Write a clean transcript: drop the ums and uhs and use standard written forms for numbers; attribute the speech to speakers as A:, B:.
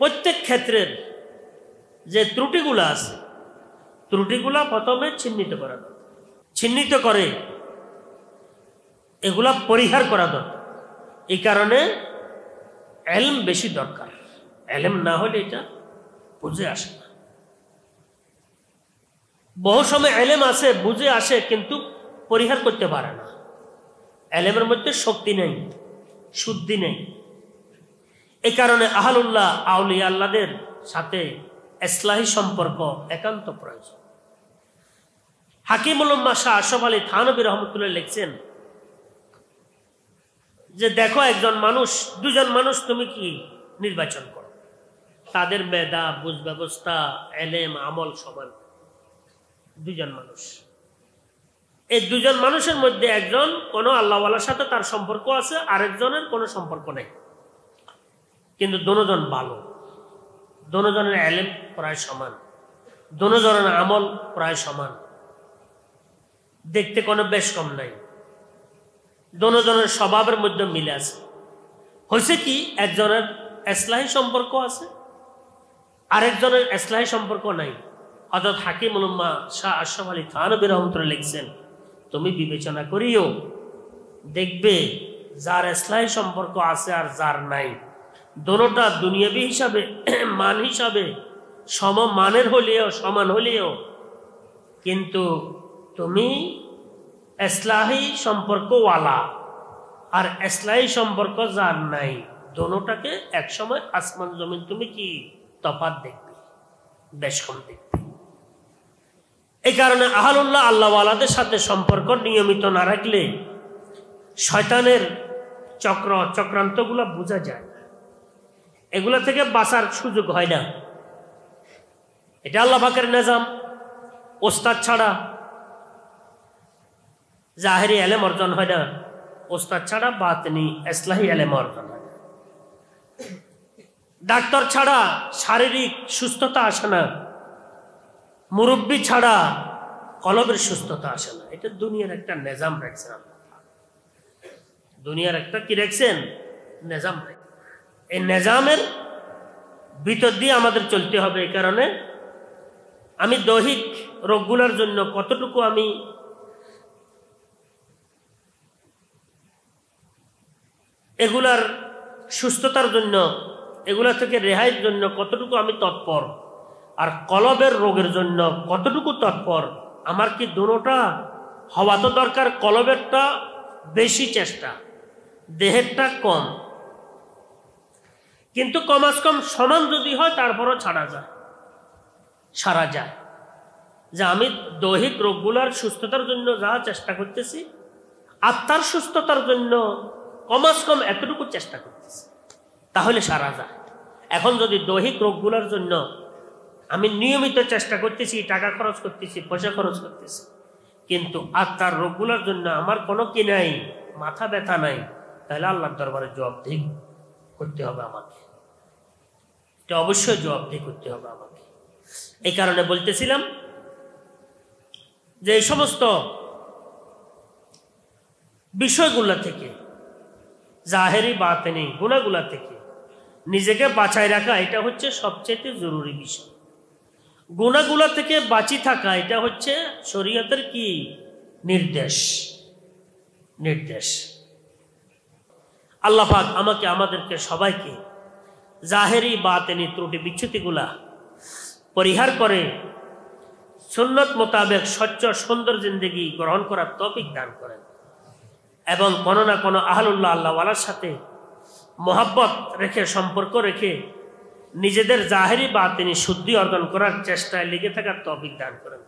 A: প্রত্যেক ক্ষেত্রের যে ত্রুটিগুলো আছে, ত্রুটিগুলা প্রথমে চিহ্নিত করা দরকার, চিহ্নিত করে এগুলা পরিহার করা দরকার। এই কারণে ইলম বেশি দরকার। ইলম না হলে এটা বুঝে আসে না। বহু সময় ইলম আছে, বুঝে আসে, কিন্তু পরিহার করতে পারে না। ইলমের মধ্যে শক্তি নেই, শুদ্ধি নেই। এই কারণে আহলুল্লাহ, আউলিয়া আল্লাহদের সাথে ইসলাহি সম্পর্ক একান্ত প্রয়োজন। হাকিমুল উম্মাহ শাহ আশরাফ আলী থানভী রহমতুল্লাহ লিখছেন যে দেখো একজন মানুষ, দুজন মানুষ তুমি কি নির্বাচন করো, তাদের মেধা, বুঝ ব্যবস্থা, ইলম, আমল সমান। দুজন মানুষ, এই দুজন মানুষের মধ্যে একজন কোনো আল্লাহওয়ালার সাথে তার সম্পর্ক আছে, আরেকজনের কোনো সম্পর্ক নেই, কিন্তু দুজন ভালো, দুজনের ইলম প্রায় সমান, দুজনের আমল প্রায় সমান, দেখতে কোনো বেশ কম নাই, দুজনের স্বভাবের মধ্যে মিলে আছে। হয়েছে কি, একজনের ইসলাহি সম্পর্ক আছে, আরেকজনের ইসলাহি সম্পর্ক নাই। হযরত হাকিমুল উম্মাহ শাহ আশরাফ আলী থানভী রহমতুল্লাহ লিখছেন, তুমি বিবেচনা করিও, দেখবে যার ইসলাহি সম্পর্ক আছে আর যার নাই, দোনোটা দুনিয়াবি হিসাবে, মান হিসাবে সমমানের হলেও, সমান হলেও, কিন্তু তুমি ইসলাহি সম্পর্কওয়ালা আর ইসলাহি সম্পর্ক যার নাই, দোনোটাকে একসময় আসমান জমিন তুমি কি তফাৎ দেখবে, বেশ কম দেখবে। এই কারণে আহলুল্লাহ, আল্লাহওয়ালাদের সাথে সম্পর্ক নিয়মিত না রাখলে শয়তানের চক্রান্তগুলো বোঝা যায়, এগুলা থেকে বাঁচার সুযোগ হয় না। এটা আল্লাহ পাকের নিজাম। ওস্তাদ ছাড়া জাহেরি ইলম অর্জন হয় না, ওস্তাদ ছাড়া বাতিনি ইসলাহি ইলম অর্জন হয় না। ডাক্তার ছাড়া শারীরিক সুস্থতা আসে না, মুরব্বী ছাড়া কলবের সুস্থতা আসে না। এটা দুনিয়ার একটা নিজাম রাখছেন আল্লাহ। দুনিয়ার একটা কি রাখছেন? নিজাম। এই নিজামের ভিতর দিয়ে আমাদের চলতে হবে। এই কারণে আমি দৈহিক রোগগুলোর জন্য কতটুকু আমি এগুলার সুস্থতার জন্য, এগুলা থেকে রেহাইয়ের জন্য কতটুকু আমি তৎপর, আর কলবের রোগের জন্য কতটুকু তৎপর, আমার কি দুটোটা হওয়া তো দরকার। কলবেরটা বেশি চেষ্টা, দেহেরটা কম, কিন্তু কমাস কম সমান যদি হয় তারপরও সারা যায়। যে আমি দৈহিক রোগগুলার সুস্থতার জন্য যা চেষ্টা করতেছি, আত্মার সুস্থতার জন্য কমাস কম এতটুকু চেষ্টা করতেছি, তাহলে সারা যায়। এখন যদি দৈহিক রোগগুলোর জন্য আমি নিয়মিত চেষ্টা করতেছি, টাকা খরচ করতেছি, পয়সা খরচ করতেছি, কিন্তু আত্মার রোগগুলোর জন্য আমার কোনো কি নাই, মাথা ব্যথা নাই, তাহলে আল্লাহর দরবারে জবাবদিহি করতে হবে আমাকে। এটা অবশ্যই জবাবদিহি করতে হবে আমাকে। এই কারণে বলতেছিলাম যে এই সমস্ত বিষয়গুলো থেকে, জাহেরি বাতেনি গুনাহগুলা থেকে নিজেকে বাঁচায় রাখা, এটা হচ্ছে সবচেয়ে জরুরি বিষয়। গুনাহগুলা থেকে বাঁচি থাকা, এটা হচ্ছে শরীয়তের কি নির্দেশ। আল্লাহ পাক আমাকে, আমাদেরকে, সবাইকে জাহেরি বাতেনি ত্রুটি বিচ্যুতিগুলা পরিহার করে সুন্নত মোতাবেক স্বচ্ছ সুন্দর জিন্দেগি গ্রহণ করার তৌফিক দান করেন, এবং কোনো না কোনো আহলুল্লাহ, আল্লাহওয়ালার সাথে মোহাব্বত রেখে, সম্পর্ক রেখে নিজেদের জাহেরি বাতিনি শুদ্ধি অর্জন করার চেষ্টায় লেগে থাকার তৌফিক দান করেন।